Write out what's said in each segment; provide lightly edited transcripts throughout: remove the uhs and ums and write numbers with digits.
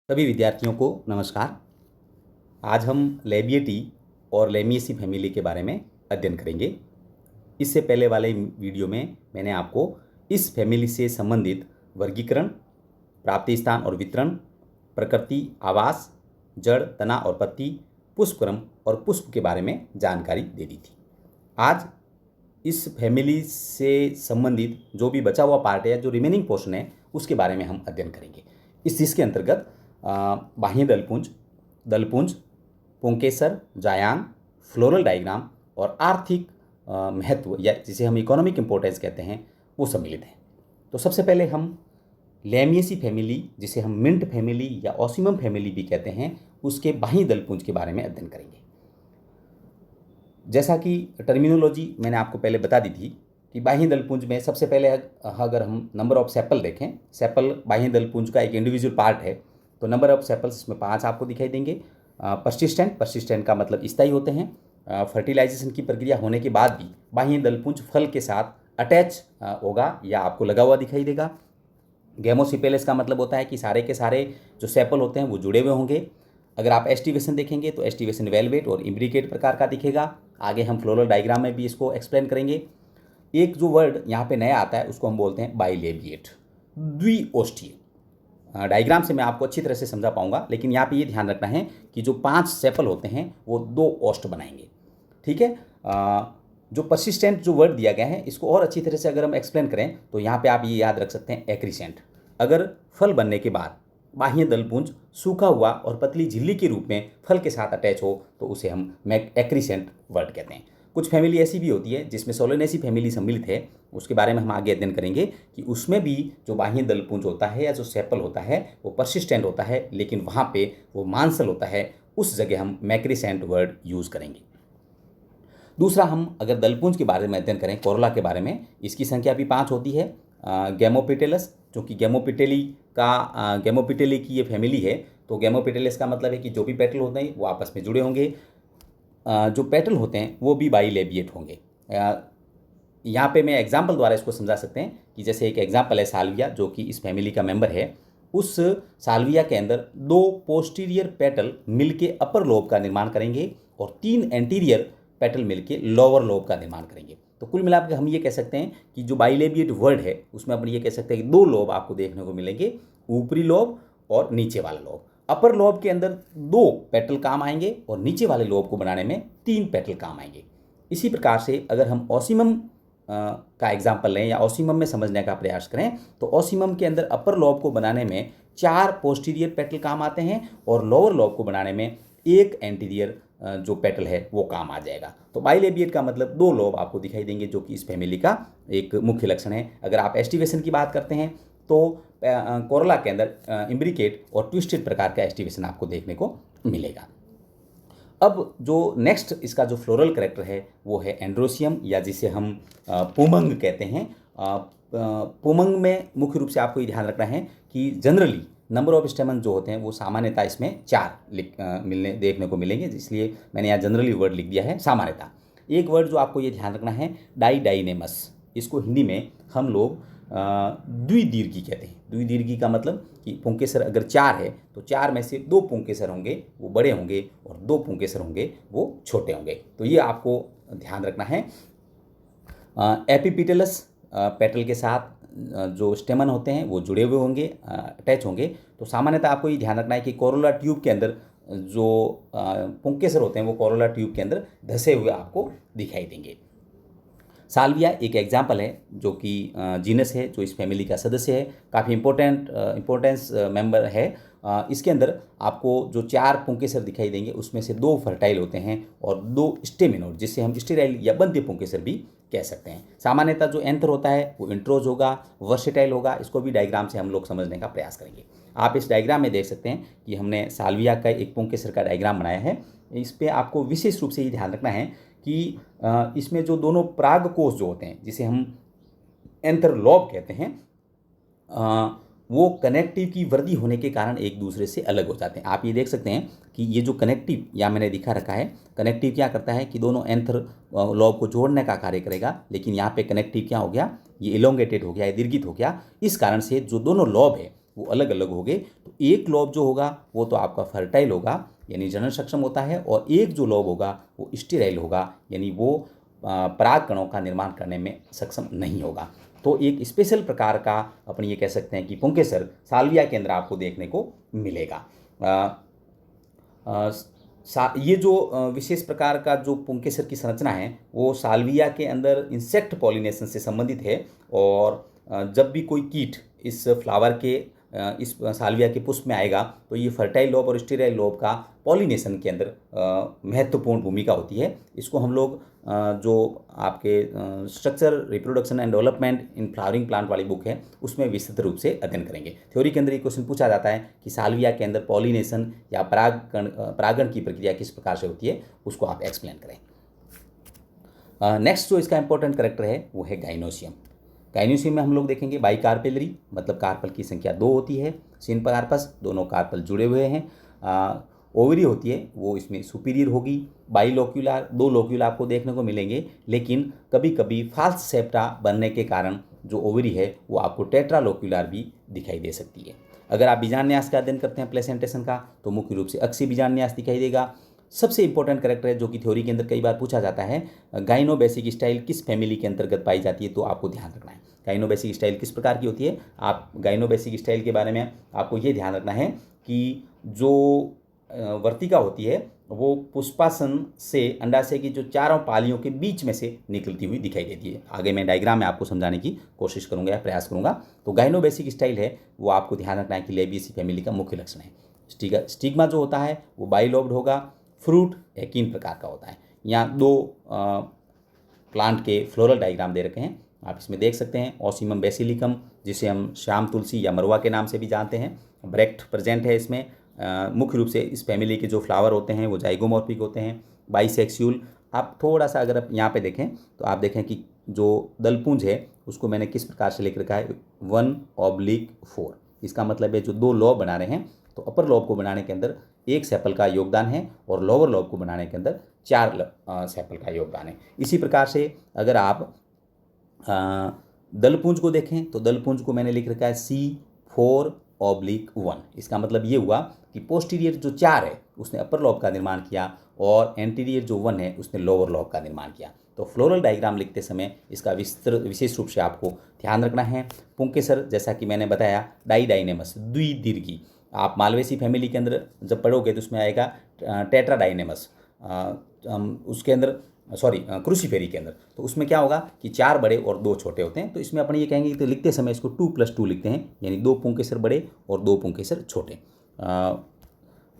सभी विद्यार्थियों को नमस्कार। आज हम लेबिएटी और लेमिएसी फैमिली के बारे में अध्ययन करेंगे। इससे पहले वाले वीडियो में मैंने आपको इस फैमिली से संबंधित वर्गीकरण, प्राप्ति स्थान और वितरण, प्रकृति, आवास, जड़, तना और पत्ती, पुष्पक्रम और पुष्प के बारे में जानकारी दे दी थी। आज इस फैमिली से संबंधित जो भी बचा हुआ पार्ट है या जो रिमेनिंग पोर्शन है उसके बारे में हम अध्ययन करेंगे। जिसके अंतर्गत बाह्य दलपुंज, दलपुंज, पुंकेसर, जायांग, फ्लोरल डायग्राम और आर्थिक महत्व या जिसे हम इकोनॉमिक इंपॉर्टेंस कहते हैं वो सम्मिलित हैं। तो सबसे पहले हम लेमिएसी फैमिली, जिसे हम मिंट फैमिली या ऑसिमम फैमिली भी कहते हैं, उसके बाह्य दलपुंज के बारे में अध्ययन करेंगे। जैसा कि टर्मिनोलॉजी मैंने आपको पहले बता दी थी कि बाह्य दलपुंज में सबसे पहले अगर हम नंबर ऑफ सेपल देखें, सेपल बाह्य दलपुंज का एक इंडिविजुअल पार्ट है, तो नंबर ऑफ सेपल्स इसमें 5 आपको दिखाई देंगे। पर्सिस्टेंट का मतलब स्थायी होते हैं। फर्टिलाइजेशन की प्रक्रिया होने के बाद भी बाह्य दलपुंज फल के साथ अटैच होगा या आपको लगा हुआ दिखाई देगा। गैमोसिपेलस का मतलब होता है कि सारे के सारे जो सेपल होते हैं वो जुड़े हुए होंगे। अगर आप एस्टिवेशन देखेंगे तो एस्टिवेशन वेलवेट और इम्ब्रिकेट प्रकार का दिखेगा। आगे हम फ्लोरल डायग्राम में भी इसको एक्सप्लेन करेंगे। एक जो वर्ड यहाँ पे नया आता है उसको हम बोलते हैं बाइलेबिएट, द्विओष्ठीय। डायग्राम से मैं आपको अच्छी तरह से समझा पाऊंगा, लेकिन यहाँ पे ये ध्यान रखना है कि जो 5 सेपल होते हैं वो 2 ओष्ठ बनाएंगे। ठीक है। जो परसिस्टेंट जो वर्ड दिया गया है इसको और अच्छी तरह से अगर हम एक्सप्लेन करें तो यहाँ पे आप ये याद रख सकते हैं एक्रीसेंट। अगर फल बनने के बाद बाह्य दलपुंज सूखा हुआ और पतली झिल्ली के रूप में फल के साथ अटैच हो तो उसे हम एक्रीसेंट वर्ड कहते हैं। कुछ फैमिली ऐसी भी होती है जिसमें सोलेनेसी फैमिली सम्मिलित है, उसके बारे में हम आगे अध्ययन करेंगे कि उसमें भी जो बाह्य दलपुंज होता है या जो सेपल होता है वो परसिस्टेंट होता है, लेकिन वहाँ पे वो मांसल होता है, उस जगह हम मैक्रीसेंट वर्ड यूज़ करेंगे। दूसरा, हम अगर दलपुंज के बारे में अध्ययन करें, कोरोला के बारे में, इसकी संख्या भी 5 होती है। गैमोपिटेलस, जो कि गैमोपिटेली की ये फैमिली है, तो गैमोपिटेलस का मतलब है कि जो भी पेटल होते हैं वो आपस में जुड़े होंगे। जो पेटल होते हैं वो भी बाइलेबिएट होंगे। यहाँ पे मैं एग्जाम्पल द्वारा इसको समझा सकते हैं कि जैसे एक एग्जाम्पल है साल्विया, जो कि इस फैमिली का मेंबर है। उस साल्विया के अंदर 2 पोस्टीरियर पेटल मिलके अपर लोब का निर्माण करेंगे और 3 एंटीरियर पेटल मिलके लोअर लोब का निर्माण करेंगे। तो कुल मिलाकर हम ये कह सकते हैं कि जो बाइलेबिएट वर्ड है उसमें अपन ये कह सकते हैं कि 2 लोब आपको देखने को मिलेंगे, ऊपरी लोब और नीचे वाला लोब। अपर लोब के अंदर 2 पेटल काम आएंगे और नीचे वाले लोब को बनाने में 3 पेटल काम आएंगे। इसी प्रकार से अगर हम ऑसिमम का एग्जाम्पल लें या ऑसिमम में समझने का प्रयास करें तो ऑसिमम के अंदर अपर लोब को बनाने में 4 पोस्टीरियर पेटल काम आते हैं और लोअर लोब को बनाने में 1 एंटीरियर जो पेटल है वो काम आ जाएगा। तो बाइलेबिएट का मतलब 2 लोब आपको दिखाई देंगे, जो कि इस फैमिली का एक मुख्य लक्षण है। अगर आप एस्टिवेशन की बात करते हैं तो कोरोला के अंदर इम्ब्रिकेट और ट्विस्टेड प्रकार का एस्टिवेशन आपको देखने को मिलेगा। अब जो नेक्स्ट इसका जो फ्लोरल कैरेक्टर है वो है एंड्रोसियम, या जिसे हम पुमंग कहते हैं। पुमंग में मुख्य रूप से आपको ये ध्यान रखना है कि जनरली नंबर ऑफ स्टेमन जो होते हैं वो सामान्यतः इसमें 4 देखने को मिलेंगे, इसलिए मैंने यहाँ जनरली वर्ड लिख दिया है सामान्यतः। एक वर्ड जो आपको ये ध्यान रखना है डाइडाइनेमस, इसको हिंदी में हम लोग द्विदीर्घी कहते हैं। द्विदीर्घी का मतलब कि पुंकेसर अगर 4 है तो 4 में से 2 पुंकेसर होंगे वो बड़े होंगे और 2 पुंकेसर होंगे वो छोटे होंगे। तो ये आपको ध्यान रखना है। एपिपिटलस पेटल के साथ जो स्टेमन होते हैं वो जुड़े हुए होंगे, अटैच होंगे। तो सामान्यतः आपको ये ध्यान रखना है कि कोरोला ट्यूब के अंदर जो पुंकेसर होते हैं वो कोरोला ट्यूब के अंदर धसे हुए आपको दिखाई देंगे। साल्विया एक एग्जाम्पल है जो कि जीनस है, जो इस फैमिली का सदस्य है, काफ़ी इम्पोर्टेंस मेंबर है। इसके अंदर आपको जो 4 पुंकेसर दिखाई देंगे उसमें से 2 फर्टाइल होते हैं और 2 स्टेमिनोड, जिसे हम स्टेराइल या बंध्य पुंकेसर भी कह सकते हैं। सामान्यतः जो एंथर होता है वो इंट्रोज होगा, वर्सेटाइल होगा। इसको भी डायग्राम से हम लोग समझने का प्रयास करेंगे। आप इस डायग्राम में देख सकते हैं कि हमने साल्विया का एक पुंकेसर का डायग्राम बनाया है। इस पर आपको विशेष रूप से ये ध्यान रखना है कि इसमें जो दोनों प्राग कोष जो होते हैं, जिसे हम एंथर लोब कहते हैं, वो कनेक्टिव की वृद्धि होने के कारण एक दूसरे से अलग हो जाते हैं। आप ये देख सकते हैं कि ये जो कनेक्टिव या मैंने दिखा रखा है, कनेक्टिव क्या करता है कि दोनों एंथर लोब को जोड़ने का कार्य करेगा, लेकिन यहाँ पे कनेक्टिव क्या हो गया, ये इलोंगेटेड हो गया, दीर्घित हो गया। इस कारण से जो दोनों लोब है वो अलग अलग होंगे। तो एक लोब जो होगा वो तो आपका फर्टाइल होगा, यानी जनन सक्षम होता है, और एक जो लोब होगा वो स्टेराइल होगा, यानी वो पराग कणों का निर्माण करने में सक्षम नहीं होगा। तो एक स्पेशल प्रकार का अपन ये कह सकते हैं कि पुंकेसर साल्विया के अंदर आपको देखने को मिलेगा। ये जो विशेष प्रकार का जो पुंकेसर की संरचना है वो साल्विया के अंदर इंसेक्ट पॉलिनेशन से संबंधित है, और जब भी कोई कीट इस फ्लावर के इस साल्विया के पुष्प में आएगा तो ये फर्टाइल लोब और स्टेराइल लोब का पॉलिनेशन के अंदर महत्वपूर्ण भूमिका होती है। इसको हम लोग जो आपके structure reproduction and development in flowering plant वाली बुक है उसमें विस्तृत रूप से अध्ययन करेंगे। थ्योरी के अंदर ये क्वेश्चन पूछा जाता है कि साल्विया के अंदर पॉलिनेशन या परागण की प्रक्रिया किस प्रकार से होती है, उसको आप एक्सप्लेन करें। नेक्स्ट जो इसका इंपॉर्टेंट कैरेक्टर है वो है गाइनोसियम। गाइनोसियम में हम लोग देखेंगे बाई कार्पेलरी, मतलब कार्पल की संख्या 2 होती है। सिनपार्पस, दोनों कार्पल जुड़े हुए हैं। ओवरी होती है वो इसमें सुपीरियर होगी। बाई लोक्यूलर, 2 लोक्यूल आपको देखने को मिलेंगे, लेकिन कभी कभी फाल्स सेप्टा बनने के कारण जो ओवरी है वो आपको टेट्रा लोक्यूलर भी दिखाई दे सकती है। अगर आप बीजान्यास का अध्ययन करते हैं प्लेसेंटेशन का, तो मुख्य रूप से अक्षीय बीजान्यास दिखाई देगा। सबसे इंपॉर्टेंट कैरेक्टर है जो कि थ्योरी के अंदर कई बार पूछा जाता है, गाइनोबेसिक स्टाइल किस फैमिली के अंतर्गत पाई जाती है, तो आपको ध्यान रखना है गाइनोबेसिक स्टाइल किस प्रकार की होती है। आप गाइनोबेसिक स्टाइल के बारे में आपको ये ध्यान रखना है कि जो वर्तिका होती है वो पुष्पासन से अंडाशय की जो चारों पालियों के बीच में से निकलती हुई दिखाई देती है। आगे मैं डायग्राम में आपको समझाने की कोशिश करूंगा या प्रयास करूंगा। तो गाइनोबेसिक स्टाइल है वो आपको ध्यान रखना है कि लेबिएसी फैमिली का मुख्य लक्षण है। स्टिग्मा जो होता है वो बाइलोब्ड होगा। फ्रूट एकीन प्रकार का होता है। यहाँ 2 प्लांट के फ्लोरल डायग्राम दे रखे हैं, आप इसमें देख सकते हैं। ओसिमम बेसिलिकम, जिसे हम श्याम तुलसी या मरुआ के नाम से भी जानते हैं, ब्रेक्ट प्रेजेंट है इसमें। मुख्य रूप से इस फैमिली के जो फ्लावर होते हैं वो जाइगोमॉर्फिक होते हैं। बाइसेक्सुअल, आप थोड़ा सा अगर आप यहाँ पे देखें तो आप देखें कि जो दलपुंज है उसको मैंने किस प्रकार से लिख रखा है, 1/4। इसका मतलब है जो 2 लॉब बना रहे हैं, तो अपर लॉब को बनाने के अंदर 1 सेपल का योगदान है और लोअर लॉब को बनाने के अंदर 4 सेपल का योगदान है। इसी प्रकार से अगर आप दलपुंज को देखें तो दलपुंज को मैंने लिख रखा है C4/1। इसका मतलब ये हुआ कि पोस्टीरियर जो 4 है उसने अपर लॉब का निर्माण किया और एंटीरियर जो 1 है उसने लोअर लॉब का निर्माण किया। तो फ्लोरल डायग्राम लिखते समय इसका विशेष रूप से आपको ध्यान रखना है। पुंकेसर जैसा कि मैंने बताया डाइडाइनेमस, द्विदीर्घी। आप मालवेसी फैमिली के अंदर जब पढ़ोगे तो उसमें आएगा टेट्राडाइनेमस, उसके अंदर क्रूसीफेरी के अंदर, तो उसमें क्या होगा कि 4 बड़े और 2 छोटे होते हैं। तो इसमें अपन ये कहेंगे तो लिखते समय इसको 2+2 लिखते हैं, यानी 2 पुंकेसर बड़े और 2 पुंकेसर छोटे।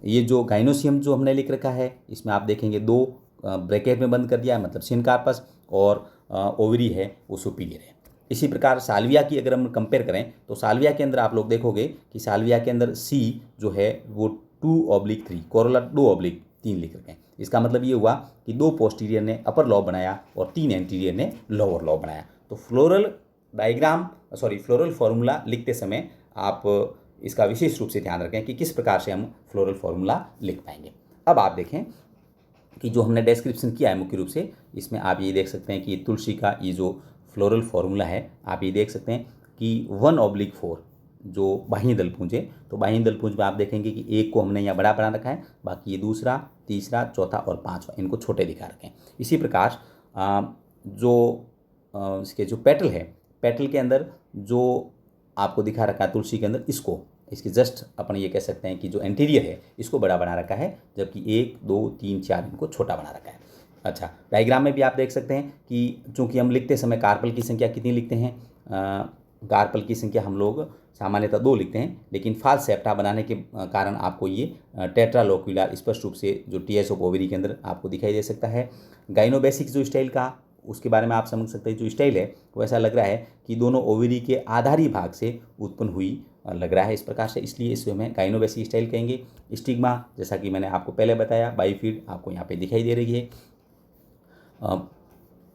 ये जो गाइनोसियम जो हमने लिख रखा है इसमें आप देखेंगे 2 ब्रैकेट में बंद कर दिया है, मतलब सिनकार्पस, और ओवरी है वो सुपीरियर है। इसी प्रकार साल्विया की अगर हम कंपेयर करें तो साल्विया के अंदर आप लोग देखोगे कि साल्विया के अंदर C जो है वो 2/3, कोरोला 2/3 लिख रखे हैं। इसका मतलब ये हुआ कि 2 पोस्टीरियर ने अपर लॉब बनाया और 3 एंटीरियर ने लोअर लॉब बनाया। तो फ्लोरल फॉर्मूला लिखते समय आप इसका विशेष रूप से ध्यान रखें कि किस प्रकार से हम फ्लोरल फॉर्मूला लिख पाएंगे। अब आप देखें कि जो हमने डिस्क्रिप्शन किया है मुख्य रूप से, इसमें आप ये देख सकते हैं कि तुलसी का ये जो फ्लोरल फॉर्मूला है, आप ये देख सकते हैं कि 1/4 जो बाह्य दलपुंज है, तो बाह्य दलपुंज में आप देखेंगे कि एक को हमने यहाँ बड़ा बना रखा है, बाकी ये दूसरा, तीसरा, चौथा और 5वां इनको छोटे दिखा रखे हैं। इसी प्रकार जो इसके जो पेटल है, पेटल के अंदर जो आपको दिखा रखा है तुलसी के अंदर, इसके जस्ट अपन ये कह सकते हैं कि जो एंटीरियर है इसको बड़ा बना रखा है, जबकि 1, 2, 3, 4 इनको छोटा बना रखा है। अच्छा, डायग्राम में भी आप देख सकते हैं कि चूंकि हम लिखते समय कार्पल की संख्या कितनी लिखते हैं, कार्पल की संख्या हम लोग सामान्यतः 2 लिखते हैं, लेकिन फाल्स सेप्टा बनाने के कारण आपको ये टेट्रालोक्यूलर स्पष्ट रूप से जो टीएस ऑफ ओवरी के अंदर आपको दिखाई दे सकता है। गाइनोबेसिक जो स्टाइल का, उसके बारे में आप समझ सकते हैं, जो स्टाइल है वो ऐसा लग रहा है कि दोनों ओवरी के आधारी भाग से उत्पन्न हुई लग रहा है इस प्रकार से, इसलिए इसे हमें गाइनोबेसिक स्टाइल कहेंगे। स्टिग्मा जैसा कि मैंने आपको पहले बताया, बाइफीड आपको यहाँ पे दिखाई दे रही है।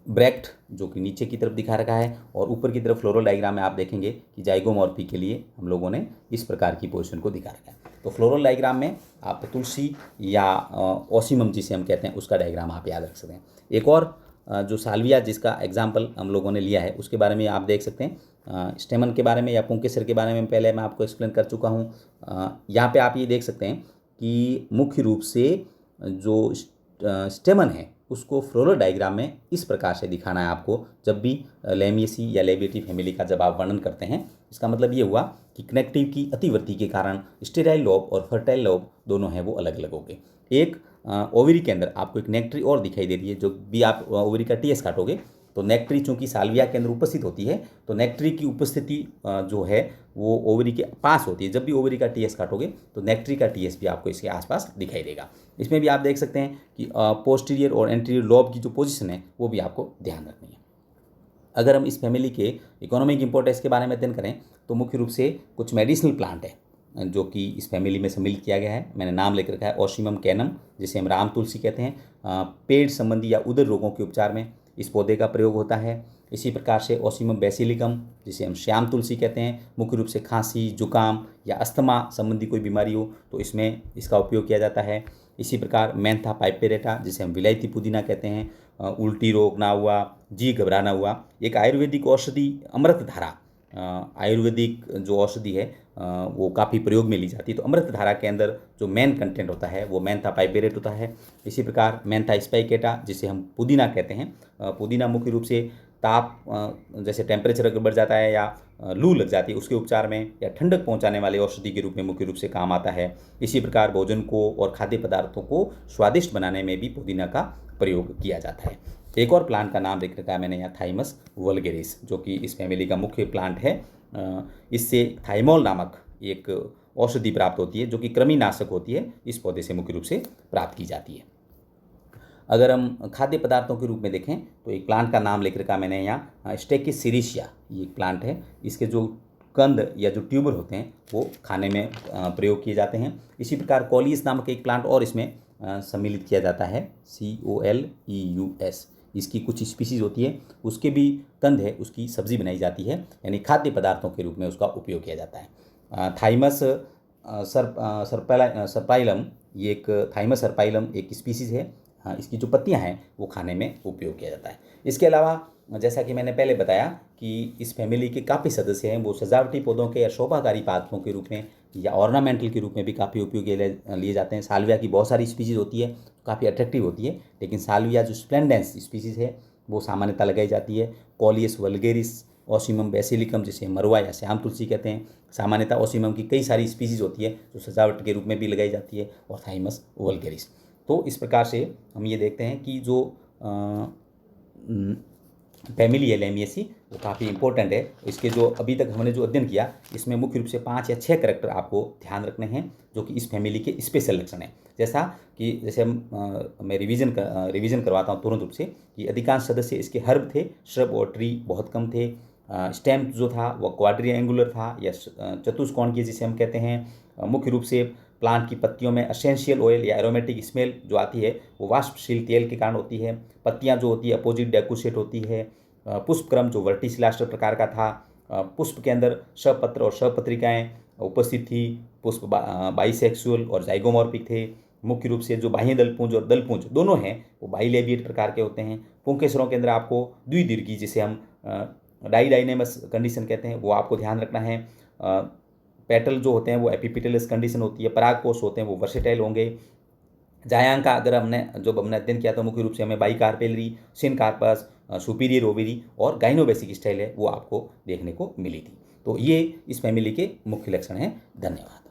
ब्रैक्ट जो कि नीचे की तरफ दिखा रखा है, और ऊपर की तरफ फ्लोरल डायग्राम में आप देखेंगे कि जाइगोमॉर्फी के लिए हम लोगों ने इस प्रकार की पोजीशन को दिखा रखा है। तो फ्लोरल डायग्राम में आप तुलसी या ओसिमम जिसे हम कहते हैं उसका डायग्राम आप याद रख सकते हैं। एक और जो साल्विया जिसका एग्जाम्पल हम लोगों ने लिया है उसके बारे में आप देख सकते हैं। स्टेमन के बारे में या पुंकेसर के बारे में पहले मैं आपको एक्सप्लेन कर चुका हूँ। यहाँ पे आप ये देख सकते हैं कि मुख्य रूप से जो स्टेमन है उसको फ्लोरल डायग्राम में इस प्रकार से दिखाना है आपको। जब भी लेमिएसी या लेबिएटी फैमिली का जब आप वर्णन करते हैं, इसका मतलब ये हुआ कि कनेक्टिव की अतिवृद्धि के कारण स्टेराइल लोब और फर्टाइल लोब दोनों हैं वो अलग अलग हो गए। एक ओवरी के अंदर आपको एक नेक्ट्री और दिखाई दे रही है। जो भी आप ओवरी का टीएस काटोगे तो नेक्ट्री चूंकि साल्विया के अंदर उपस्थित होती है, तो नेक्ट्री की उपस्थिति जो है वो ओवरी के पास होती है। जब भी ओवरी का टीएस काटोगे तो नेक्ट्री का टीएस भी आपको इसके आसपास दिखाई देगा। इसमें भी आप देख सकते हैं कि पोस्टीरियर और एंटीरियर लोब की जो पोजीशन है वो भी आपको ध्यान रखनी है। अगर हम इस फैमिली के इकोनॉमिक इंपॉर्टेंस के बारे में अध्ययन करें तो मुख्य रूप से कुछ मेडिसिनल प्लांट है जो कि इस फैमिली में सम्मिलित किया गया है। मैंने नाम लिख रखा है ओसिमम कैनम, जिसे हम राम तुलसी कहते हैं। पेट संबंधी या उदर रोगों के उपचार में इस पौधे का प्रयोग होता है। इसी प्रकार से ओसिमम बेसिलिकम, जिसे हम श्याम तुलसी कहते हैं, मुख्य रूप से खांसी, जुकाम या अस्थमा संबंधी कोई बीमारी हो तो इसमें इसका उपयोग किया जाता है। इसी प्रकार मेंथा पाइपेरेटा, जिसे हम विलायती पुदीना कहते हैं, उल्टी रोग ना हुआ, जी घबराना हुआ, एक आयुर्वेदिक औषधि अमृतधारा, आयुर्वेदिक जो औषधि है वो काफ़ी प्रयोग में ली जाती है। तो अमृतधारा के अंदर जो मेन कंटेंट होता है वो मेंथा पाइपेरेट होता है। इसी प्रकार मेंथा स्पाइकेटा, जिसे हम पुदीना कहते हैं, पुदीना मुख्य रूप से ताप जैसे टेम्परेचर अगर बढ़ जाता है या लू लग जाती है उसके उपचार में या ठंडक पहुंचाने वाले औषधि के रूप में मुख्य रूप से काम आता है। इसी प्रकार भोजन को और खाद्य पदार्थों को स्वादिष्ट बनाने में भी पुदीना का प्रयोग किया जाता है। एक और प्लांट का नाम लिख रखा है मैंने यहाँ, थाइमस वल्गेरिस, जो कि इस फैमिली का मुख्य प्लांट है। इससे थाइमोल नामक एक औषधि प्राप्त होती है जो कि कृमिनाशक होती है, इस पौधे से मुख्य रूप से प्राप्त की जाती है। अगर हम खाद्य पदार्थों के रूप में देखें तो एक प्लांट का नाम लिख रखा मैंने यहाँ, स्टेकिस सीरिशिया, ये एक प्लांट है। इसके जो कंद या जो ट्यूबर होते हैं वो खाने में प्रयोग किए जाते हैं। इसी प्रकार कोलियस नामक एक प्लांट और इसमें सम्मिलित किया जाता है, COLEUS। इसकी कुछ स्पीसीज होती है, उसके भी कंद है, उसकी सब्जी बनाई जाती है, यानी खाद्य पदार्थों के रूप में उसका उपयोग किया जाता है। थाइमस सर्पाइलम, ये एक थाइमस सर्पाइलम एक स्पीसीज है। इसकी जो पत्तियां हैं वो खाने में उपयोग किया जाता है। इसके अलावा जैसा कि मैंने पहले बताया कि इस फैमिली के काफ़ी सदस्य हैं वो सजावटी पौधों के या शोभाकारी पादपों के रूप में या ऑर्नामेंटल के रूप में भी काफ़ी उपयोग लिए जाते हैं। साल्विया की बहुत सारी स्पीसीज होती है, काफ़ी अट्रैक्टिव होती है, लेकिन साल्विया जो स्प्लेंडेंस स्पीसीज है वो सामान्यतः लगाई जाती है। कोलियस वल्गेरिस, ओसिमम बेसिलिकम, जिसे मरवा या श्याम तुलसी कहते हैं, सामान्यतः ओसिमम की कई सारी स्पीसीज होती है जो सजावट के रूप में भी लगाई जाती है, और थाइमस वल्गेरिस। तो इस प्रकार से हम ये देखते हैं कि जो फैमिली है लेमिएसी वो काफ़ी इंपॉर्टेंट है। इसके जो अभी तक हमने जो अध्ययन किया इसमें मुख्य रूप से 5 या 6 करैक्टर आपको ध्यान रखने हैं जो कि इस फैमिली के स्पेशल लक्षण हैं। जैसे मैं रिवीजन करवाता हूँ तुरंत रूप से कि अधिकांश सदस्य इसके हर्ब थे, श्रब और ट्री बहुत कम थे। स्टेम जो था वह क्वाड्रिएंगुलर था या चतुष्कोणीय जिसे हम कहते हैं। मुख्य रूप से प्लांट की पत्तियों में एसेंशियल ऑयल या एरोमेटिक स्मेल जो आती है वो वाष्पशील तेल के कारण होती है। पत्तियां जो होती है अपोजिट डेकुसेट होती है। पुष्पक्रम जो वर्टिसिलास्टर प्रकार का था। पुष्प के अंदर सपत्र और सपत्रिकाएं उपस्थित थी। पुष्प बाइसेक्सुअल और जाइगोमॉर्फिक थे। मुख्य रूप से जो बाह्य दलपुंज और दलपुंज दोनों हैं वो बाइलेबिएट प्रकार के होते हैं। पुंकेसरों के अंदर आपको द्विदीर्घी जिसे हम डाइडाइनेमस कंडीशन कहते हैं वो आपको ध्यान रखना है। पेटल जो होते हैं वो एपिपिटलस कंडीशन होती है। परागकोश होते हैं वो वर्सेटाइल होंगे। जायांग का अगर हमने अध्ययन किया तो मुख्य रूप से हमें बाइकार्पेलरी, सिनकार्पस, सुपीरियर ओवेरी और गाइनोबेसिक स्टाइल है वो आपको देखने को मिली थी। तो ये इस फैमिली के मुख्य लक्षण हैं। धन्यवाद।